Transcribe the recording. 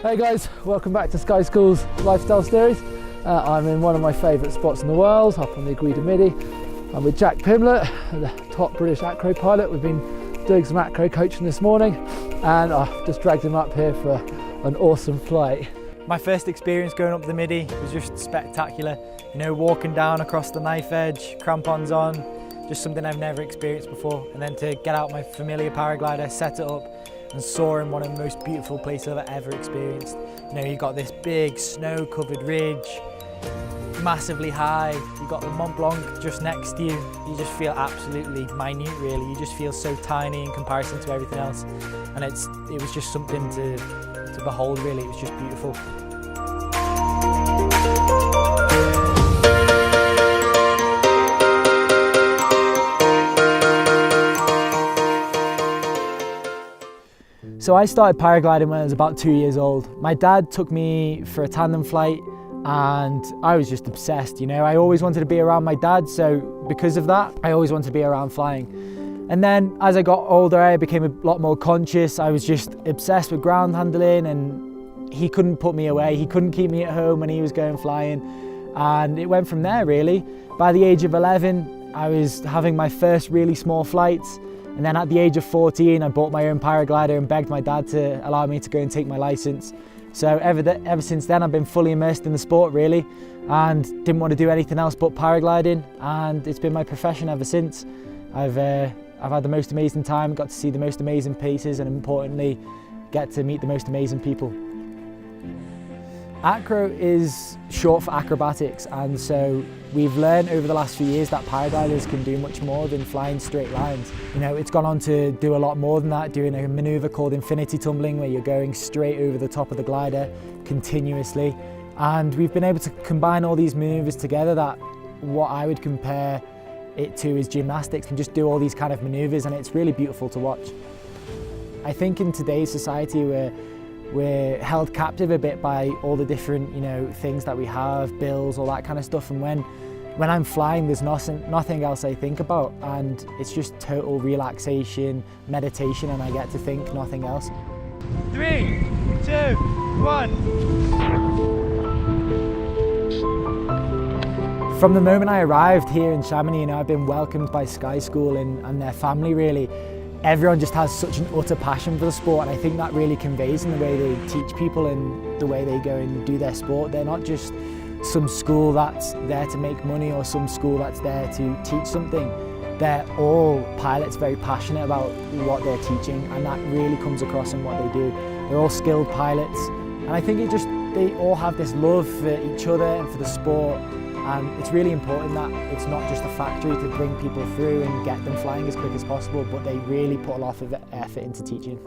Hey guys, welcome back to SkySchool's lifestyle series. I'm in one of my favourite spots in the world, up on the Acro Midi. I'm with Jack Pimblett, the top British acro pilot. We've been doing some acro coaching this morning and I've just dragged him up here for an awesome flight. My first experience going up the Midi was just spectacular. You know, walking down across the knife edge, crampons on, just something I've never experienced before. And then to get out my familiar paraglider, set it up and soar in one of the most beautiful places I've ever experienced. You know, you've got this big snow-covered ridge, massively high. You've got the Mont Blanc just next to you. You just feel absolutely minute, really. You just feel so tiny in comparison to everything else. And it was just something to behold, really. It was just beautiful. So I started paragliding when I was about 2 years old. My dad took me for a tandem flight and I was just obsessed, you know. I always wanted to be around my dad, so because of that, I always wanted to be around flying. And then as I got older, I became a lot more conscious. I was just obsessed with ground handling and he couldn't put me away. He couldn't keep me at home when he was going flying. And it went from there, really. By the age of 11, I was having my first really small flights. And then at the age of 14, I bought my own paraglider and begged my dad to allow me to go and take my license. So ever since then, I've been fully immersed in the sport, really, and didn't want to do anything else but paragliding. And it's been my profession ever since. I've had the most amazing time, got to see the most amazing places, and importantly, get to meet the most amazing people. Acro is short for acrobatics, and so we've learned over the last few years that paragliders can do much more than flying straight lines. You know, it's gone on to do a lot more than that, doing a manoeuvre called infinity tumbling, where you're going straight over the top of the glider continuously. And we've been able to combine all these manoeuvres together that what I would compare it to is gymnastics, and just do all these kind of manoeuvres, and it's really beautiful to watch. I think in today's society we're held captive a bit by all the different, you know, things that we have, bills, all that kind of stuff. And when I'm flying, there's nothing else I think about, and it's just total relaxation, meditation, and I get to think nothing else. 3, 2, 1. From the moment I arrived here in Chamonix, you know, I've been welcomed by SkySchool and their family, really. Everyone just has such an utter passion for the sport, and I think that really conveys in the way they teach people and the way they go and do their sport. They're not just some school that's there to make money or some school that's there to teach something. They're all pilots very passionate about what they're teaching, and that really comes across in what they do. They're all skilled pilots, and I think they all have this love for each other and for the sport. And it's really important that it's not just a factory to bring people through and get them flying as quick as possible, but they really put a lot of effort into teaching.